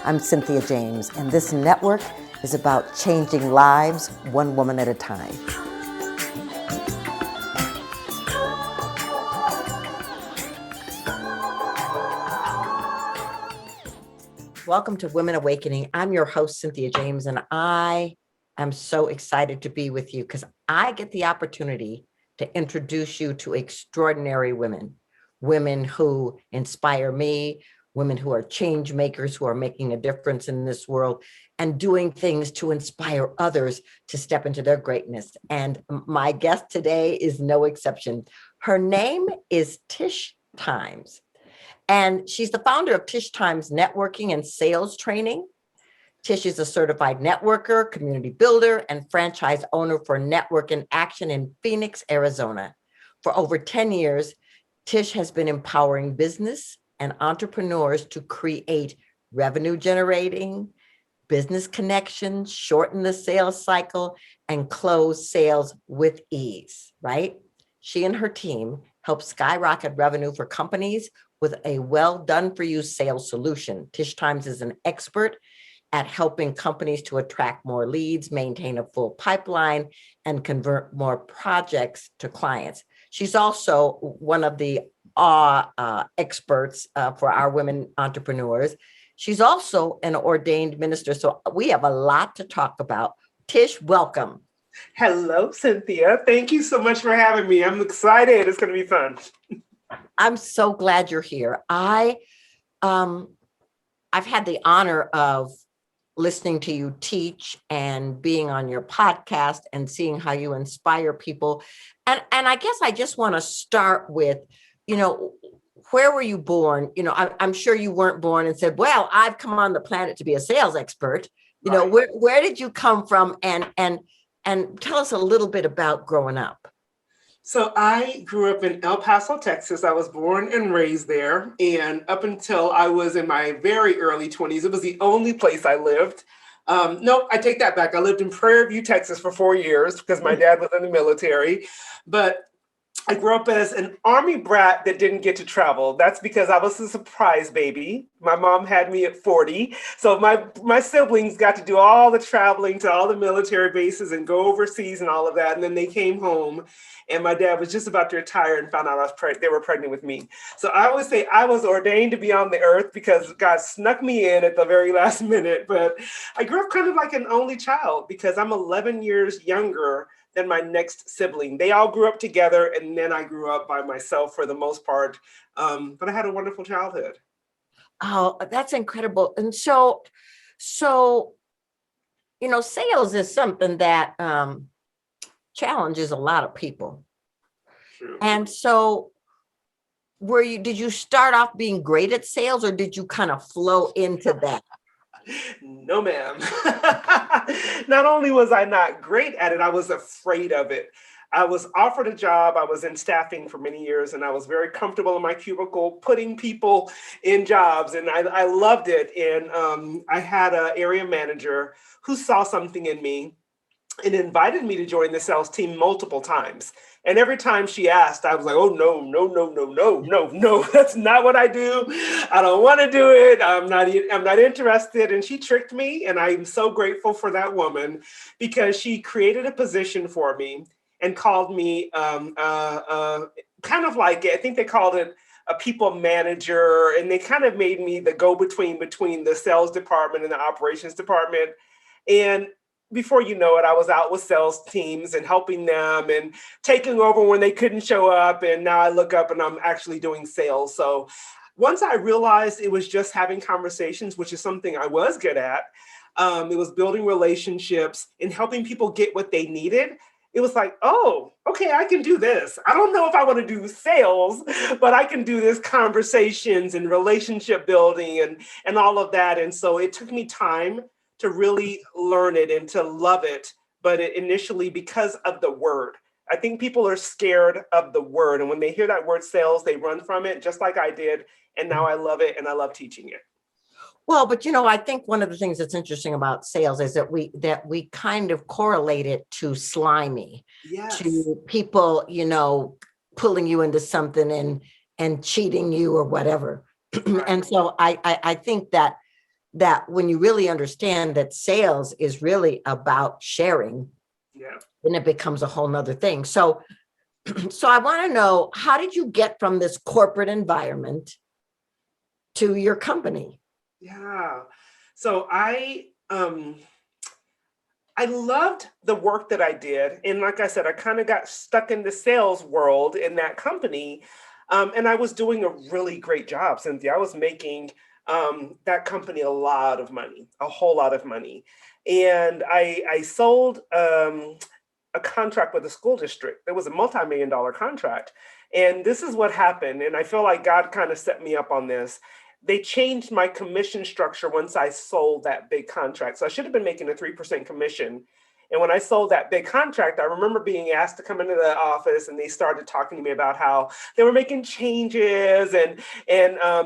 I'm Cynthia James, and this network is about changing lives one woman at a time. Welcome to Women Awakening. I'm your host, Cynthia James, and I am so excited to be with you because I get the opportunity to introduce you to extraordinary women, women who inspire me, women who are change makers, who are making a difference in this world and doing things to inspire others to step into their greatness. And my guest today is no exception. Her name is Tish Times. And she's the founder of Tish Times Networking and Sales Training. Tish is a certified networker, community builder, and franchise owner for Network in Action in Phoenix, Arizona. For over 10 years, Tish has been empowering business and entrepreneurs to create revenue generating, business connections, shorten the sales cycle, and close sales with ease, right? She and her team help skyrocket revenue for companies with a well-done-for-you sales solution. Tish Times is an expert at helping companies to attract more leads, maintain a full pipeline, and convert more projects to clients. She's also one of the experts for our women entrepreneurs. She's also an ordained minister, so we have a lot to talk about. Tish, welcome. Hello, Cynthia. Thank you so much for having me. I'm excited. It's going to be fun. I'm so glad you're here. I've had the honor of listening to you teach and being on your podcast and seeing how you inspire people. And I guess I just want to start with, where were you born? I'm sure you weren't born and said, well, I've come on the planet to be a sales expert. Right. Where did you come from? And tell us a little bit about growing up. So I grew up in El Paso, Texas. I was born and raised there. And up until I was in my very early 20s, it was the only place I lived. No, I take that back. I lived in Prairie View, Texas for 4 years because my dad was in the military. But I grew up as an Army brat that didn't get to travel. That's because I was a surprise baby. My mom had me at 40. So my siblings got to do all the traveling to all the military bases and go overseas and all of that. And then they came home and my dad was just about to retire and found out they were pregnant with me. So I always say I was ordained to be on the earth because God snuck me in at the very last minute. But I grew up kind of like an only child because I'm 11 years younger than my next sibling. They all grew up together, and then I grew up by myself for the most part. But I had a wonderful childhood. Oh, that's incredible. And so, sales is something that challenges a lot of people. True. And so did you start off being great at sales or did you kind of flow into that? No, ma'am. Not only was I not great at it, I was afraid of it. I was offered a job. I was in staffing for many years, and I was very comfortable in my cubicle, putting people in jobs, and I loved it. And I had an area manager who saw something in me and invited me to join the sales team multiple times. And every time she asked, I was like, oh, no, that's not what I do. I don't want to do it. I'm not interested. And she tricked me. And I'm so grateful for that woman because she created a position for me and called me kind of like, I think they called it a people manager. And they kind of made me the go-between between the sales department and the operations department. And before you know it, I was out with sales teams and helping them and taking over when they couldn't show up. And now I look up and I'm actually doing sales. So once I realized it was just having conversations, which is something I was good at, it was building relationships and helping people get what they needed. It was like, oh, okay, I can do this. I don't know if I want to do sales, but I can do this conversations and relationship building and all of that. And so it took me time to really learn it and to love it. But initially, because of the word, I think people are scared of the word. And when they hear that word sales, they run from it, just like I did. And now I love it and I love teaching it. Well, but I think one of the things that's interesting about sales is that we kind of correlate it to slimy, yes, to people, pulling you into something and cheating you or whatever. Right. And so I think that that when you really understand that sales is really about sharing, Yeah. then it becomes a whole nother thing. So, so I want to know, how did you get from this corporate environment to your company? Yeah. So I loved the work that I did. And like I said, I kind of got stuck in the sales world in that company. And I was doing a really great job, Cynthia. I was making that company a lot of money, a whole lot of money. And I sold a contract with a school district. It was a multi-million dollar contract. And this is what happened. And I feel like God kind of set me up on this. They changed my commission structure once I sold that big contract. So I should have been making a 3% commission. And when I sold that big contract, I remember being asked to come into the office, and they started talking to me about how they were making changes, and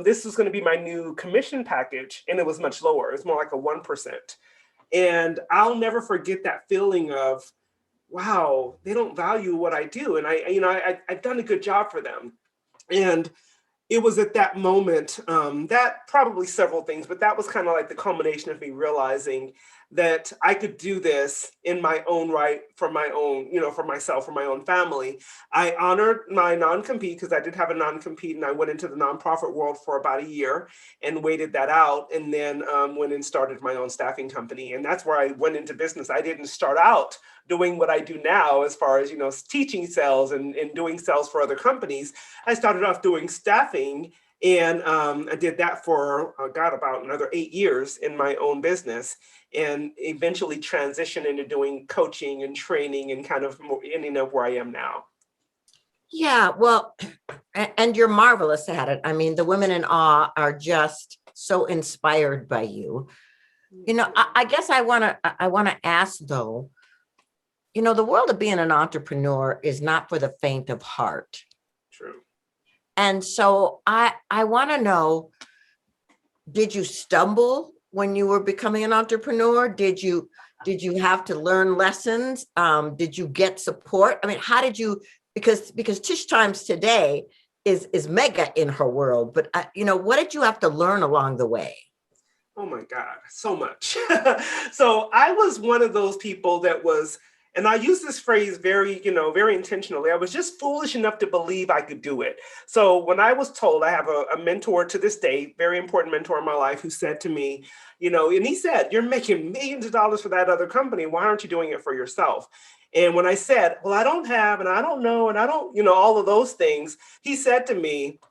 this was going to be my new commission package, and it was much lower. It was more like a 1%. And I'll never forget that feeling of, wow, they don't value what I do, and I've done a good job for them. And it was at that moment, that probably several things, but that was kind of like the culmination of me realizing that I could do this in my own right, for my own, for myself, for my own family. I honored my non-compete, because I did have a non-compete, and I went into the nonprofit world for about a year and waited that out, and then went and started my own staffing company. And that's where I went into business. I didn't start out doing what I do now, as far as, teaching sales and doing sales for other companies. I started off doing staffing, and I did that for, about another 8 years in my own business, and eventually transitioned into doing coaching and training, and kind of ending up where I am now. Yeah, well, and you're marvelous at it. I mean, the women in awe are just so inspired by you. I guess I want to ask though, the world of being an entrepreneur is not for the faint of heart. True. And so I want to know, did you stumble when you were becoming an entrepreneur? Did you have to learn lessons? Did you get support? I mean, how did you, because Tish Times today is mega in her world, but what did you have to learn along the way? Oh my God, so much. So I was one of those people that was, and I use this phrase very, very intentionally. I was just foolish enough to believe I could do it. So when I was told, I have a mentor to this day, very important mentor in my life, who said to me, and he said, "You're making millions of dollars for that other company. Why aren't you doing it for yourself?" And when I said, "Well, I don't have, and I don't know, and I don't, all of those things," he said to me,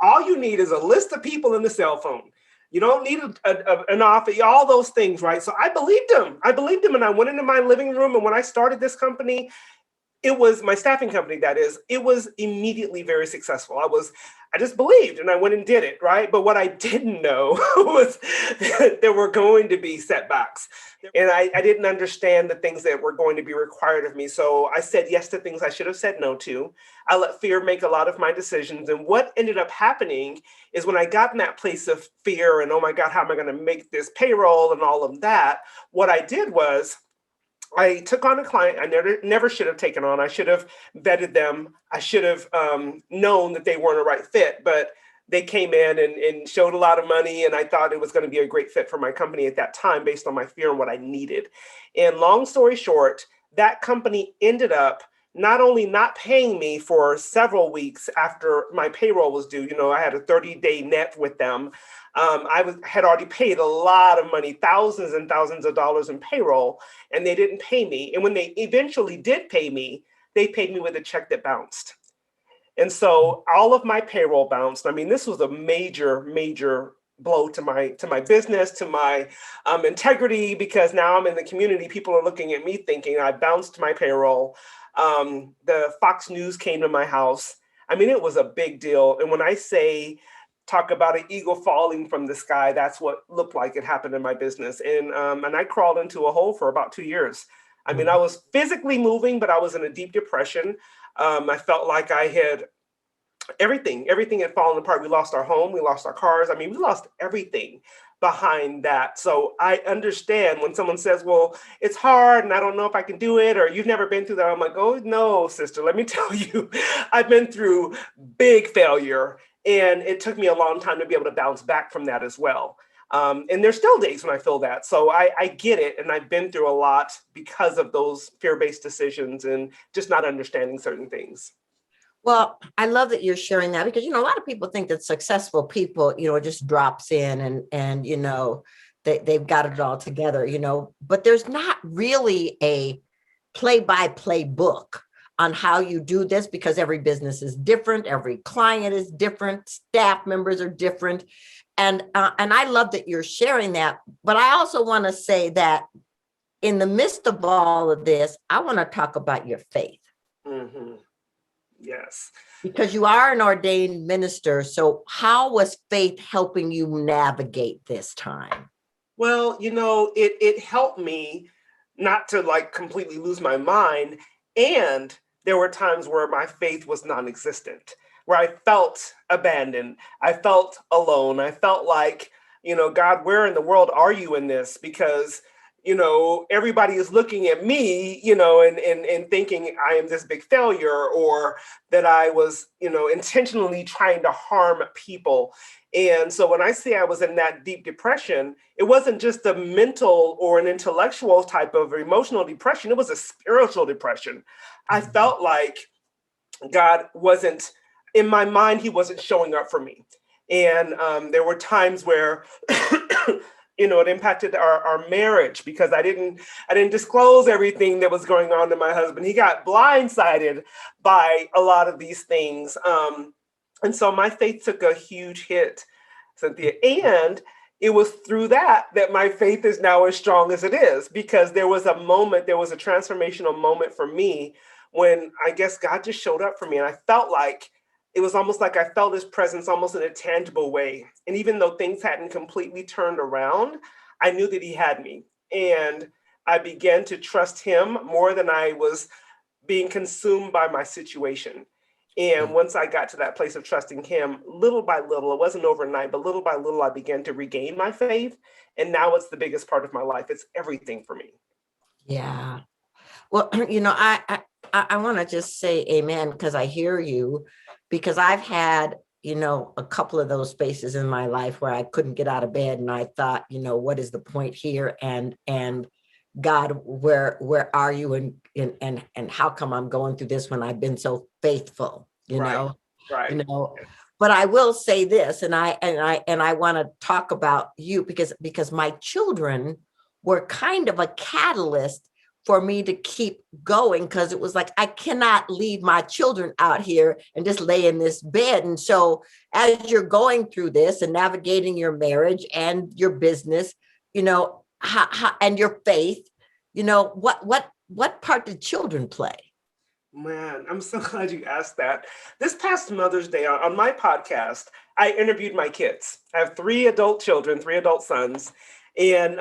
all you need is a list of people in the cell phone. You don't need an office, all those things, right? So I believed him. And I went into my living room. And when I started this company, it was my staffing company, that is, it was immediately very successful. I just believed, and I went and did it, right? But what I didn't know was that there were going to be setbacks. And I didn't understand the things that were going to be required of me. So I said yes to things I should have said no to. I let fear make a lot of my decisions. And what ended up happening is, when I got in that place of fear and, oh my God, how am I going to make this payroll and all of that? What I did was, I took on a client I never should have taken on. I should have vetted them. I should have known that they weren't a right fit, but they came in and showed a lot of money. And I thought it was going to be a great fit for my company at that time, based on my fear and what I needed. And long story short, that company ended up not only not paying me for several weeks after my payroll was due. I had a 30-day net with them. Had already paid a lot of money, thousands and thousands of dollars in payroll, and they didn't pay me. And when they eventually did pay me, they paid me with a check that bounced. And so all of my payroll bounced. I mean, this was a major, major blow to my business, to my integrity, because now I'm in the community. People are looking at me thinking I bounced my payroll. The Fox News came to my house. I mean, it was a big deal. And when I say, talk about an eagle falling from the sky, that's what looked like it happened in my business. And I crawled into a hole for about 2 years. I mean, I was physically moving, but I was in a deep depression. I felt like I had everything had fallen apart. We lost our home, we lost our cars. I mean, we lost everything behind that. So I understand when someone says, well, it's hard and I don't know if I can do it, or you've never been through that. I'm like, oh no, sister, let me tell you, I've been through big failure, and it took me a long time to be able to bounce back from that as well. And there's still days when I feel that. So I get it. And I've been through a lot because of those fear-based decisions and just not understanding certain things. Well, I love that you're sharing that because, a lot of people think that successful people, it just drops in and they've got it all together, but there's not really a play-by-play book on how you do this because every business is different, every client is different, staff members are different. And I love that you're sharing that. But I also want to say that in the midst of all of this, I want to talk about your faith. Mm-hmm. Yes. Because you are an ordained minister. So how was faith helping you navigate this time? Well, it helped me not to completely lose my mind. And there were times where my faith was non-existent, where I felt abandoned. I felt alone. I felt like, God, where in the world are you in this? Because everybody is looking at me, and thinking I am this big failure or that I was, intentionally trying to harm people. And so when I say I was in that deep depression, it wasn't just a mental or an intellectual type of emotional depression. It was a spiritual depression. I felt like God wasn't, in my mind, he wasn't showing up for me. And there were times where it impacted our marriage because I didn't disclose everything that was going on to my husband. He got blindsided by a lot of these things. And so my faith took a huge hit, Cynthia. And it was through that my faith is now as strong as it is, because there was a transformational moment for me when I guess God just showed up for me. And I felt like it was almost like I felt his presence almost in a tangible way. And even though things hadn't completely turned around, I knew that he had me. And I began to trust him more than I was being consumed by my situation. And once I got to that place of trusting him, little by little, it wasn't overnight, but little by little, I began to regain my faith. And now it's the biggest part of my life. It's everything for me. Yeah. Well, I want to just say amen because I hear you, because I've had, a couple of those spaces in my life where I couldn't get out of bed and I thought, what is the point here? And God, where are you? And how come I'm going through this when I've been so faithful, Right. But I will say this, and I want to talk about you because my children were kind of a catalyst for me to keep going, because it was like, I cannot leave my children out here and just lay in this bed. And so as you're going through this and navigating your marriage and your business, and your faith, what part did children play? Man, I'm so glad you asked that. This past Mother's Day on my podcast, I interviewed my kids. I have 3 adult children, 3 adult sons. And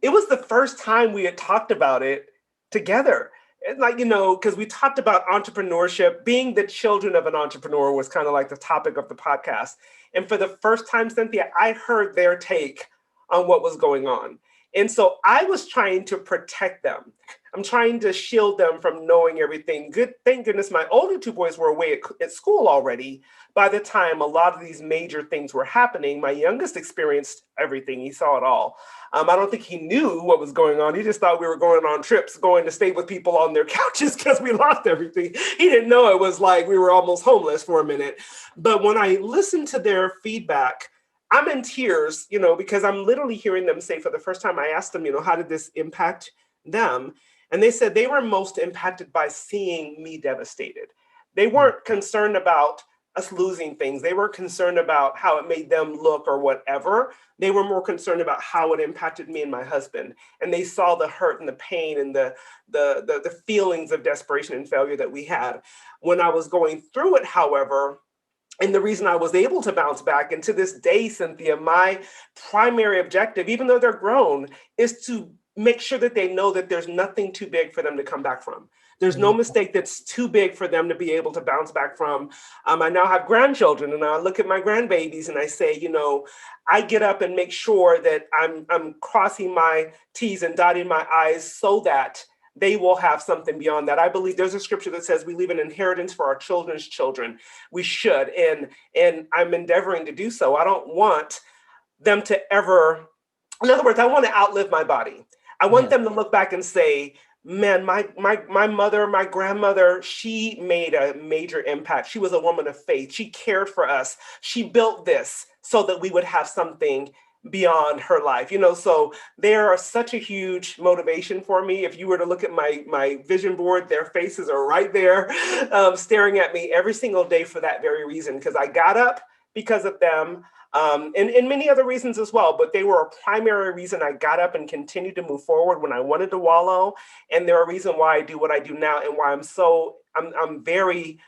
it was the first time we had talked about it together. And because we talked about entrepreneurship, being the children of an entrepreneur was kind of like the topic of the podcast. And for the first time, Cynthia, I heard their take on what was going on. And so I was trying to protect them. I'm trying to shield them from knowing everything. Good, thank goodness my older 2 boys were away at school already. By the time a lot of these major things were happening, my youngest experienced everything. He saw it all. I don't think he knew what was going on. He just thought we were going on trips, going to stay with people on their couches because we lost everything. He didn't know it was like we were almost homeless for a minute. But when I listened to their feedback, I'm in tears, because I'm literally hearing them say, for the first time, I asked them, how did this impact them? And they said they were most impacted by seeing me devastated. They weren't concerned about us losing things. They weren't concerned about how it made them look or whatever. They were more concerned about how it impacted me and my husband. And they saw the hurt and the pain and the feelings of desperation and failure that we had. When I was going through it, however, and the reason I was able to bounce back, and to this day, Cynthia, my primary objective, even though they're grown, is to make sure that they know that there's nothing too big for them to come back from. There's no mistake that's too big for them to be able to bounce back from. I now have grandchildren, and I look at my grandbabies and I say, I get up and make sure that I'm crossing my T's and dotting my I's so that they will have something beyond that. I believe there's a scripture that says we leave an inheritance for our children's children. We should, and I'm endeavoring to do so. I don't want them to ever, in other words, I want to outlive my body. I want Yes. them to look back and say, man, my mother, my grandmother, she made a major impact. She was a woman of faith. She cared for us. She built this so that we would have something beyond her life. So they are such a huge motivation for me. If you were to look at my vision board, their faces are right there, staring at me every single day for that very reason, because I got up because of them. And many other reasons as well, but they were a primary reason I got up and continued to move forward when I wanted to wallow. And they're a reason why I do what I do now, and why I'm very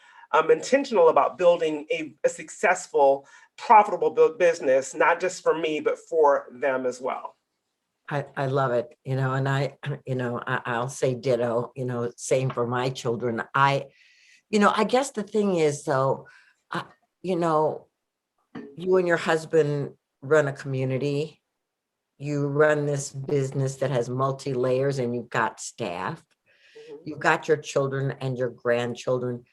intentional about building a successful, profitable business, not just for me, but for them as well. I love it, and I'll say ditto, same for my children. I guess the thing is though, I, you know, you and your husband run a community, you run this business that has multi layers, and you've got staff, Mhm. you've got your children and your grandchildren.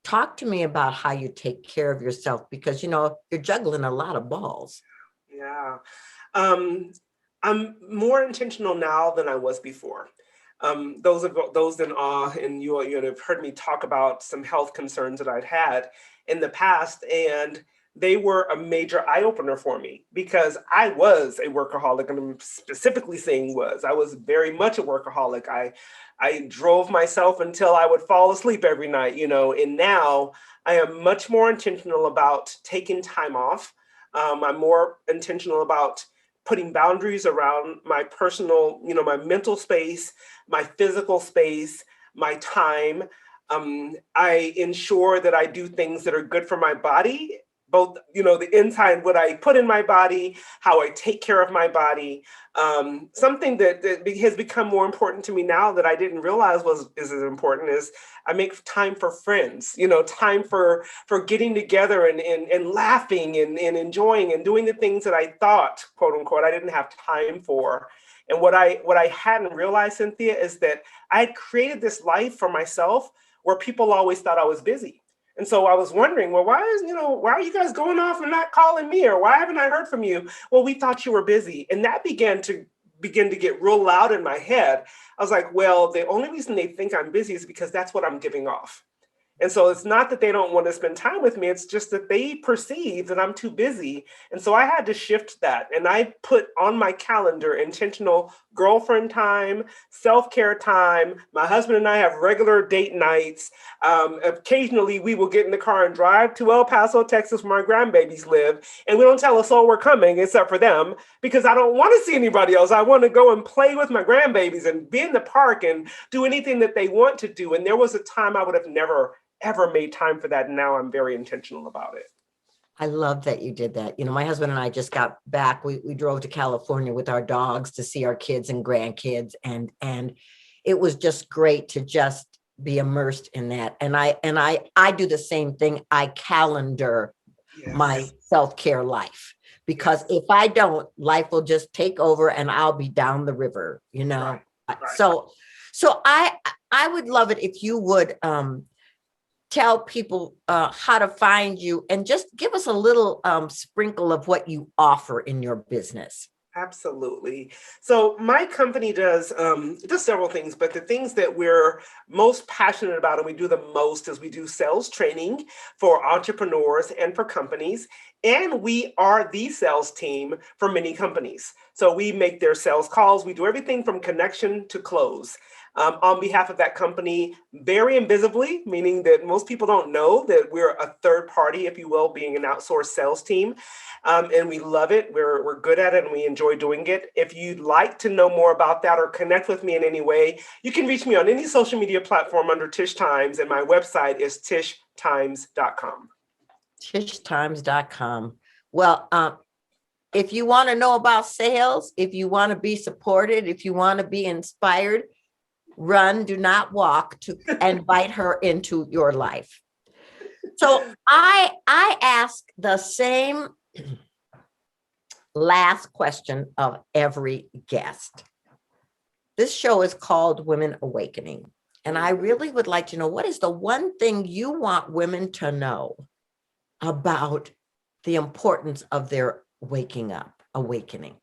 Talk to me about how you take care of yourself, because you're juggling a lot of balls. Yeah. Um, I'm more intentional now than I was before. Those in awe, and you have heard me talk about some health concerns that I'd had in the past, and they were a major eye opener for me, because I was a workaholic, and I'm specifically saying I was very much a workaholic. I drove myself until I would fall asleep every night, and now I am much more intentional about taking time off. I'm more intentional about putting boundaries around my personal, my mental space, my physical space, my time. I ensure that I do things that are good for my body, both, the inside, what I put in my body, how I take care of my body. Something that has become more important to me now that I didn't realize is as important is I make time for friends, time for getting together and laughing and enjoying and doing the things that I thought, quote unquote, I didn't have time for. And what I hadn't realized, Cynthia, is that I had created this life for myself where people always thought I was busy. And so I was wondering, well, why are you guys going off and not calling me? Or why haven't I heard from you? Well, we thought you were busy. And that begin to get real loud in my head. I was like, well, the only reason they think I'm busy is because that's what I'm giving off. And so it's not that they don't want to spend time with me. It's just that they perceive that I'm too busy. And so I had to shift that. And I put on my calendar intentional girlfriend time, self-care time. My husband and I have regular date nights. Occasionally, we will get in the car and drive to El Paso, Texas, where my grandbabies live. And we don't tell a soul we're coming except for them, because I don't want to see anybody else. I want to go and play with my grandbabies and be in the park and do anything that they want to do. And there was a time I would have never ever made time for that. And now I'm very intentional about it. I love that you did that. My husband and I just got back. We drove to California with our dogs to see our kids and grandkids, and it was just great to just be immersed in that. And I do the same thing. I calendar my Yes. self-care life, because Yes. if I don't, life will just take over and I'll be down the river, Right. Right. So I would love it if you would tell people how to find you, and just give us a little sprinkle of what you offer in your business. Absolutely. So my company does several things, but the things that we're most passionate about and we do the most is we do sales training for entrepreneurs and for companies. And we are the sales team for many companies. So we make their sales calls. We do everything from connection to close. On behalf of that company, very invisibly, meaning that most people don't know that we're a third party, if you will, being an outsourced sales team. And we love it. We're good at it and we enjoy doing it. If you'd like to know more about that or connect with me in any way, you can reach me on any social media platform under Tish Times, and my website is tishtimes.com. Tishtimes.com. Well, if you want to know about sales, if you want to be supported, if you want to be inspired, run, do not walk, to invite her into your life. So I ask the same last question of every guest. This show is called Women Awakening. And I really would like to know, what is the one thing you want women to know about the importance of their waking up, awakening?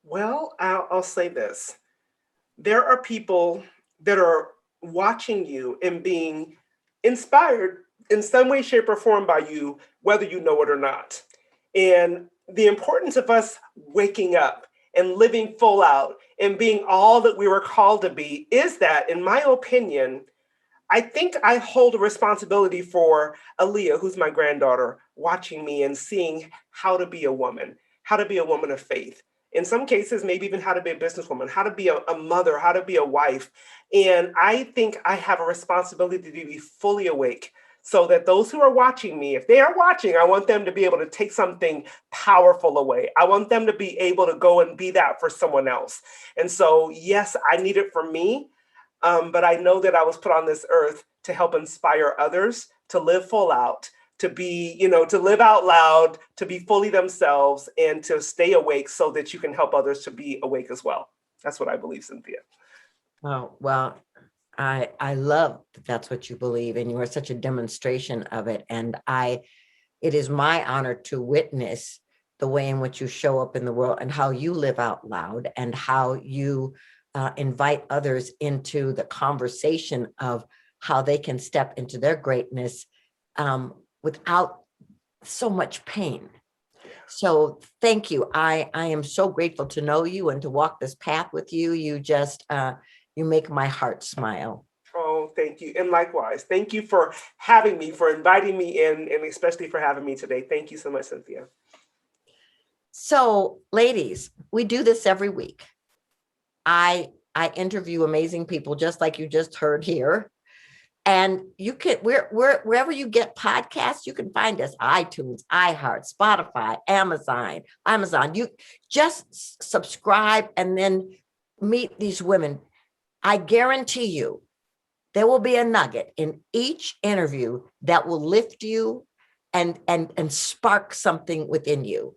Well, I'll say this. There are people that are watching you and being inspired in some way, shape, or form by you, whether you know it or not. And the importance of us waking up and living full out and being all that we were called to be is that, in my opinion, I think I hold a responsibility for Aaliyah, who's my granddaughter, watching me and seeing how to be a woman of faith. In some cases, maybe even how to be a businesswoman, how to be a mother, how to be a wife. And I think I have a responsibility to be fully awake so that those who are watching me, if they are watching, I want them to be able to take something powerful away. I want them to be able to go and be that for someone else. And so, yes, I need it for me. But I know that I was put on this earth to help inspire others to live full out, to be, to live out loud, to be fully themselves, and to stay awake so that you can help others to be awake as well. That's what I believe, Cynthia. Oh, well, I love that that's what you believe, and you are such a demonstration of it. And it is my honor to witness the way in which you show up in the world and how you live out loud and how you invite others into the conversation of how they can step into their greatness without so much pain. So thank you. I am so grateful to know you and to walk this path with you. You just, you make my heart smile. Oh, thank you. And likewise, thank you for having me, for inviting me in, and especially for having me today. Thank you so much, Cynthia. So ladies, we do this every week. I interview amazing people just like you just heard here. And you can, wherever you get podcasts, you can find us: iTunes, iHeart, Spotify, Amazon. You just subscribe and then meet these women. I guarantee you there will be a nugget in each interview that will lift you and spark something within you.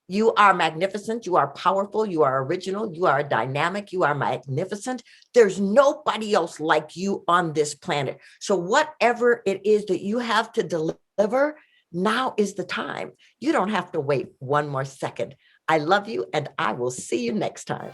You are magnificent. You are powerful. You are original. You are dynamic. You are magnificent. There's nobody else like you on this planet. So whatever it is that you have to deliver, now is the time. You don't have to wait one more second. I love you, and I will see you next time.